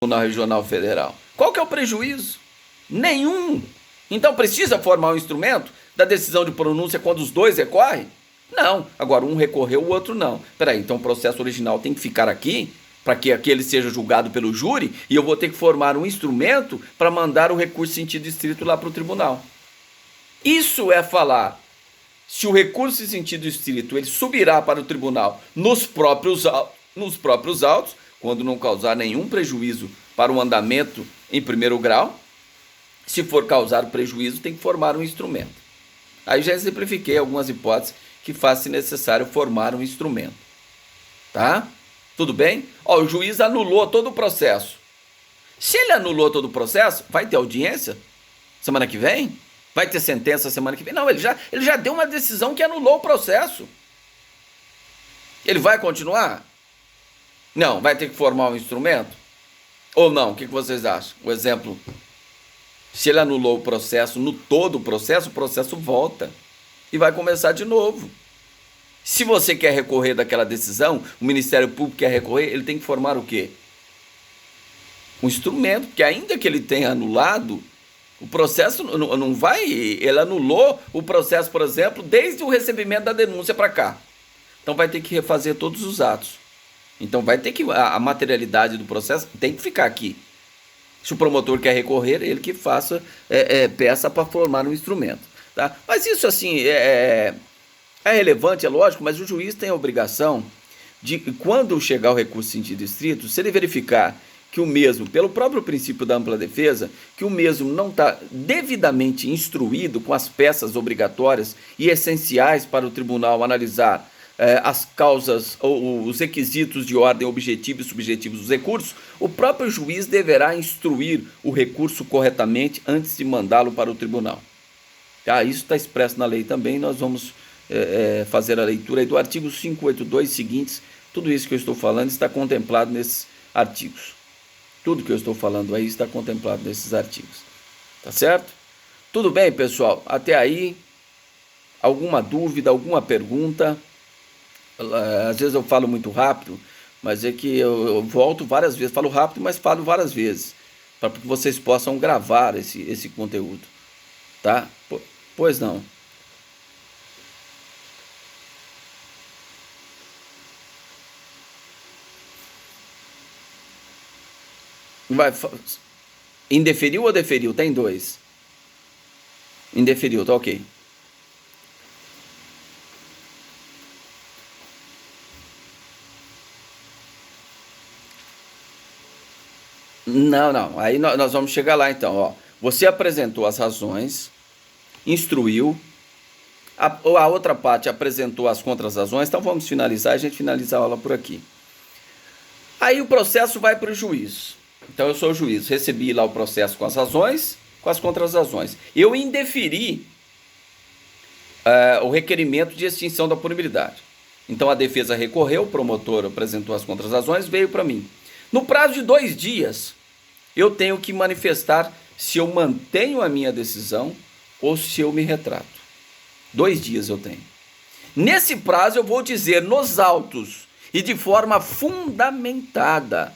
Tribunal Regional Federal. Qual que é o prejuízo? Nenhum. Então precisa formar um instrumento da decisão de pronúncia quando os dois recorrem? Não. Agora um recorreu, o outro não. Peraí, então o processo original tem que ficar aqui para que aquele seja julgado pelo júri e eu vou ter que formar um instrumento para mandar o recurso em sentido estrito lá para o tribunal. Isso é falar se o recurso em sentido estrito ele subirá para o tribunal nos próprios autos, quando não causar nenhum prejuízo para o andamento em primeiro grau. Se for causar prejuízo, tem que formar um instrumento. Aí já exemplifiquei algumas hipóteses que faz-se necessário formar um instrumento. Tá? Tudo bem? Ó, o juiz anulou todo o processo. Se ele anulou todo o processo, vai ter audiência semana que vem? Vai ter sentença semana que vem? Não, ele já deu uma decisão que anulou o processo. Ele vai continuar? Não, vai ter que formar um instrumento? Ou não? O que vocês acham? O exemplo, se ele anulou o processo, no todo o processo volta e vai começar de novo. Se você quer recorrer daquela decisão, o Ministério Público quer recorrer, ele tem que formar o quê? Um instrumento, porque ainda que ele tenha anulado, o processo não vai... Ele anulou o processo, por exemplo, desde o recebimento da denúncia para cá. Então vai ter que refazer todos os atos. Então vai ter que... A materialidade do processo tem que ficar aqui. Se o promotor quer recorrer, ele que faça peça para formar um instrumento. Tá? Mas isso assim é relevante, é lógico, mas o juiz tem a obrigação de, quando chegar o recurso em sentido estrito, se ele verificar que o mesmo, pelo próprio princípio da ampla defesa, que o mesmo não está devidamente instruído com as peças obrigatórias e essenciais para o tribunal analisar as causas ou os requisitos de ordem objetiva e subjetiva dos recursos, o próprio juiz deverá instruir o recurso corretamente antes de mandá-lo para o tribunal. Tá? Isso está expresso na lei também, nós vamos fazer a leitura aí do artigo 582 seguintes. Tudo isso que eu estou falando está contemplado nesses artigos. Tudo que eu estou falando aí está contemplado nesses artigos. Tá certo? Tudo bem, pessoal? Até aí, alguma dúvida, alguma pergunta? Às vezes eu falo muito rápido, mas é que eu volto várias vezes. Falo rápido, mas falo várias vezes, para que vocês possam gravar esse conteúdo. Tá? Pois não. Indeferiu ou deferiu? Tem dois. Indeferiu, tá ok. Não. Aí nós vamos chegar lá então. Ó. Você apresentou as razões, instruiu, a outra parte apresentou as contrarrazões, então vamos finalizar, a gente finaliza a aula por aqui. Aí o processo vai para o juiz. Então eu sou o juiz, recebi lá o processo com as razões, com as contrarrazões. Eu indeferi o requerimento de extinção da punibilidade. Então a defesa recorreu, o promotor apresentou as contrarrazões, veio para mim. No prazo de 2 dias, eu tenho que manifestar se eu mantenho a minha decisão ou se eu me retrato. 2 dias eu tenho. Nesse prazo eu vou dizer nos autos e de forma fundamentada,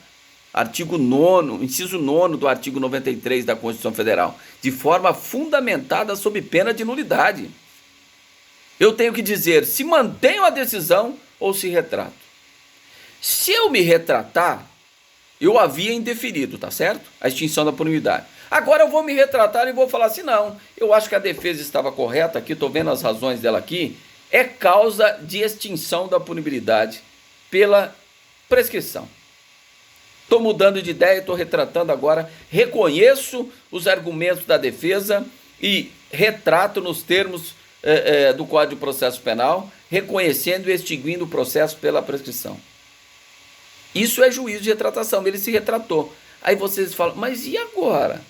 artigo 9º, inciso 9º do artigo 93 da Constituição Federal, de forma fundamentada sob pena de nulidade. Eu tenho que dizer se mantenho a decisão ou se retrato. Se eu me retratar, eu havia indeferido, tá certo? A extinção da punibilidade. Agora eu vou me retratar e vou falar assim, não, eu acho que a defesa estava correta aqui, estou vendo as razões dela aqui, é causa de extinção da punibilidade pela prescrição. Estou mudando de ideia, estou retratando agora, reconheço os argumentos da defesa e retrato nos termos do Código de Processo Penal, reconhecendo e extinguindo o processo pela prescrição. Isso é juízo de retratação, ele se retratou. Aí vocês falam, mas e agora?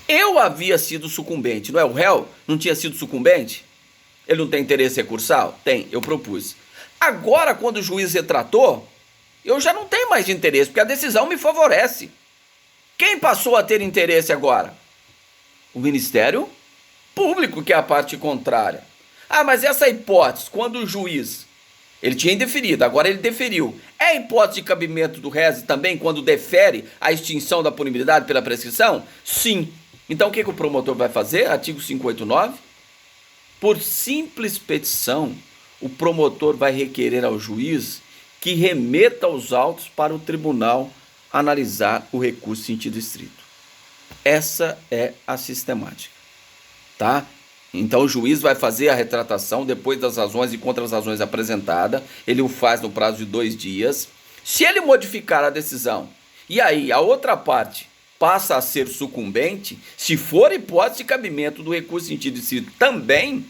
Eu havia sido sucumbente, não é? O réu não tinha sido sucumbente? Ele não tem interesse recursal? Tem, eu propus. Agora, quando o juiz retratou, eu já não tenho mais interesse, porque a decisão me favorece. Quem passou a ter interesse agora? O Ministério Público, que é a parte contrária. Ah, mas essa hipótese, quando o juiz Ele tinha indeferido, agora ele deferiu. É hipótese de cabimento do rese também quando defere a extinção da punibilidade pela prescrição? Sim. Então o que o promotor vai fazer? Artigo 589. Por simples petição, o promotor vai requerer ao juiz que remeta os autos para o tribunal analisar o recurso em sentido estrito. Essa é a sistemática, tá? Então o juiz vai fazer a retratação depois das razões e contra-razões apresentadas, ele o faz no prazo de 2 dias. Se ele modificar a decisão e aí a outra parte passa a ser sucumbente, se for hipótese de cabimento do recurso em sentido estrito também,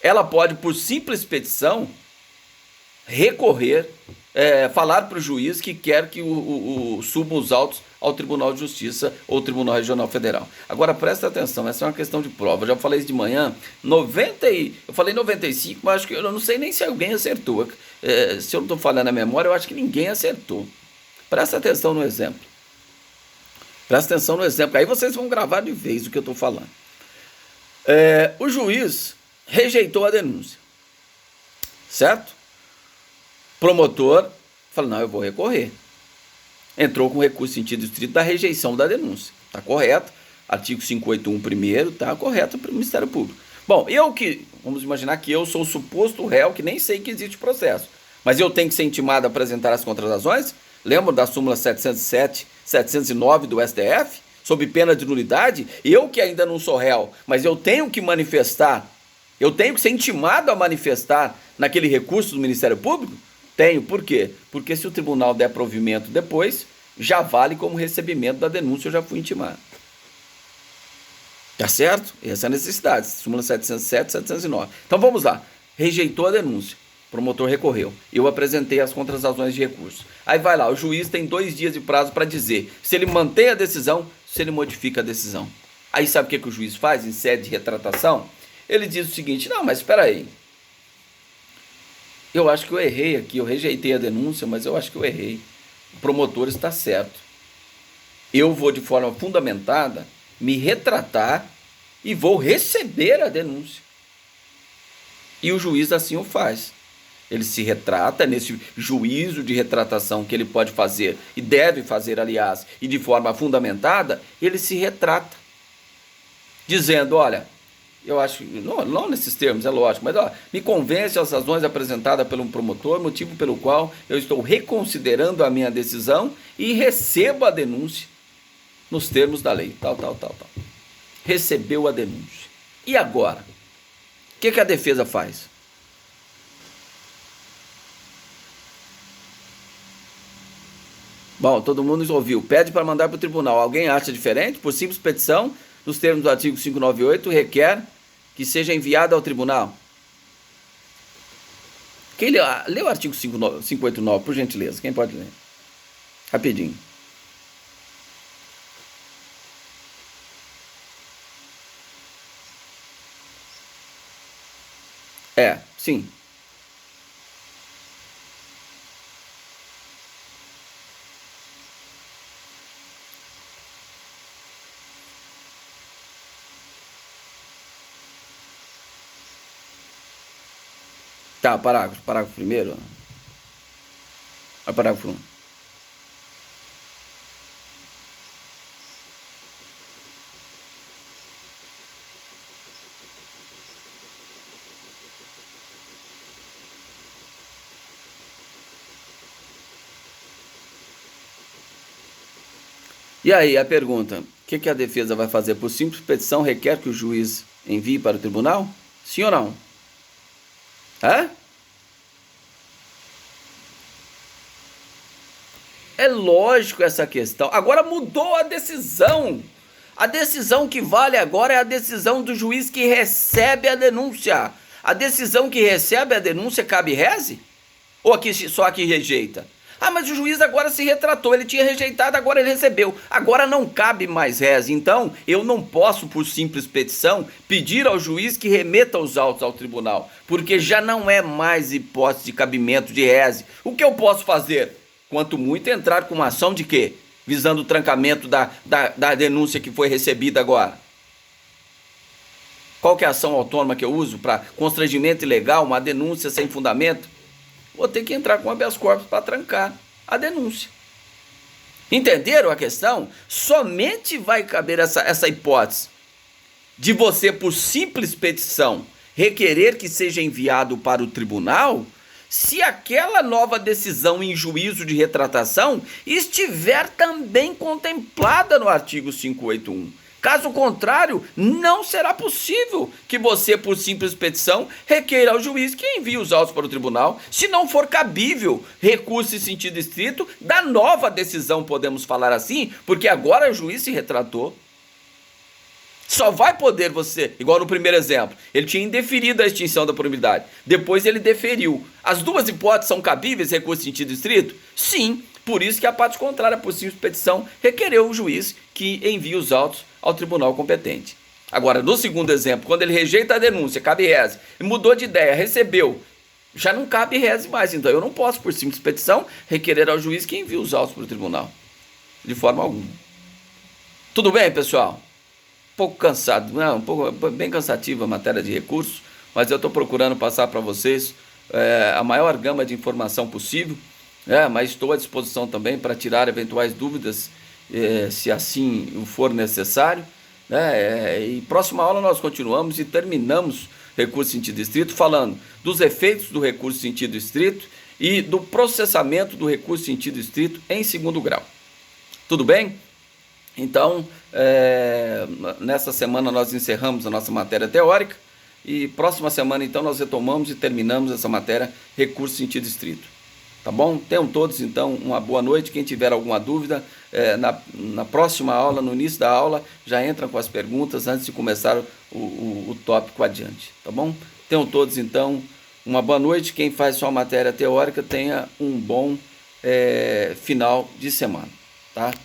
ela pode, por simples petição, recorrer, falar para o juiz que quer que subam os autos ao Tribunal de Justiça ou Tribunal Regional Federal. Agora presta atenção, essa é uma questão de prova. Eu já falei isso de manhã, eu falei 95, mas acho que eu não sei nem se alguém acertou. Se eu não estou falando a memória, eu acho que ninguém acertou. Presta atenção no exemplo. Presta atenção no exemplo, aí vocês vão gravar de vez o que eu estou falando. O juiz rejeitou a denúncia, certo? Promotor fala, não, eu vou recorrer. Entrou com recurso em sentido estrito da rejeição da denúncia. Está correto. Artigo 581 primeiro, está correto para o Ministério Público. Bom, vamos imaginar que eu sou o suposto réu, que nem sei que existe processo. Mas eu tenho que ser intimado a apresentar as contrarrazões? Lembra da súmula 707, 709 do STF? Sob pena de nulidade? Eu que ainda não sou réu, mas eu tenho que manifestar, eu tenho que ser intimado a manifestar naquele recurso do Ministério Público? Tenho, por quê? Porque se o tribunal der provimento depois, já vale como recebimento da denúncia, eu já fui intimado. Tá certo? Essa é a necessidade, súmula 707, 709. Então vamos lá, rejeitou a denúncia, o promotor recorreu, eu apresentei as contrarrazões de recurso. Aí vai lá, o juiz tem 2 dias de prazo para dizer se ele mantém a decisão, se ele modifica a decisão. Aí sabe o que o juiz faz em sede de retratação? Ele diz o seguinte, não, mas espera aí, eu acho que eu errei aqui, eu rejeitei a denúncia, mas eu acho que eu errei. O promotor está certo. Eu vou, de forma fundamentada, me retratar e vou receber a denúncia. E o juiz assim o faz. Ele se retrata nesse juízo de retratação que ele pode fazer, e deve fazer, aliás, e de forma fundamentada, ele se retrata, dizendo, olha, eu acho, não nesses termos, é lógico, mas me convence as razões apresentadas pelo promotor, motivo pelo qual eu estou reconsiderando a minha decisão e recebo a denúncia nos termos da lei, tal. Recebeu a denúncia. E agora? O que a defesa faz? Bom, todo mundo ouviu. Pede para mandar para o tribunal. Alguém acha diferente? Por simples petição, nos termos do artigo 598, requer que seja enviado ao tribunal. Quem lê o artigo 589, por gentileza? Quem pode ler? Rapidinho. Sim. Tá, parágrafo primeiro. Parágrafo 1. E aí, a pergunta, o que a defesa vai fazer? Por simples petição, requer que o juiz envie para o tribunal? Sim ou não? É lógico essa questão. Agora mudou a decisão. A decisão que vale agora é a decisão do juiz que recebe a denúncia. A decisão que recebe a denúncia cabe reze? Ou só aqui rejeita? Mas o juiz agora se retratou, ele tinha rejeitado, agora ele recebeu. Agora não cabe mais reze. Então, eu não posso, por simples petição, pedir ao juiz que remeta os autos ao tribunal, porque já não é mais hipótese de cabimento de reze. O que eu posso fazer? Quanto muito entrar com uma ação de quê? Visando o trancamento da denúncia que foi recebida agora. Qual que é a ação autônoma que eu uso para constrangimento ilegal, uma denúncia sem fundamento? vou ter que entrar com habeas corpus para trancar a denúncia. Entenderam a questão? Somente vai caber essa hipótese de você, por simples petição, requerer que seja enviado para o tribunal, se aquela nova decisão em juízo de retratação estiver também contemplada no artigo 581. Caso contrário, não será possível que você, por simples petição, requeira ao juiz que envie os autos para o tribunal, se não for cabível recurso em sentido estrito da nova decisão, podemos falar assim, porque agora o juiz se retratou. Só vai poder você, igual no primeiro exemplo, ele tinha indeferido a extinção da punibilidade, depois ele deferiu. As duas hipóteses são cabíveis, recurso em sentido estrito? Sim, por isso que a parte contrária, por simples petição, requereu o juiz que envie os autos ao tribunal competente. Agora, no segundo exemplo, quando ele rejeita a denúncia, cabe reze, mudou de ideia, recebeu, já não cabe reze mais, então eu não posso, por simples petição, requerer ao juiz que envie os autos para o tribunal, de forma alguma. Tudo bem, pessoal? Pouco cansado, não, bem cansativa a matéria de recursos, mas eu estou procurando passar para vocês a maior gama de informação possível, mas estou à disposição também para tirar eventuais dúvidas, se assim for necessário, e próxima aula nós continuamos e terminamos recurso em sentido estrito, falando dos efeitos do recurso em sentido estrito e do processamento do recurso em sentido estrito em segundo grau. Tudo bem? Então, nessa semana nós encerramos a nossa matéria teórica e próxima semana então nós retomamos e terminamos essa matéria recurso em sentido estrito. Tá bom? Tenham todos então uma boa noite. Quem tiver alguma dúvida, na próxima aula, no início da aula, já entra com as perguntas antes de começar o tópico adiante. Tá bom? Tenham todos então uma boa noite. Quem faz só matéria teórica tenha um bom final de semana. Tá?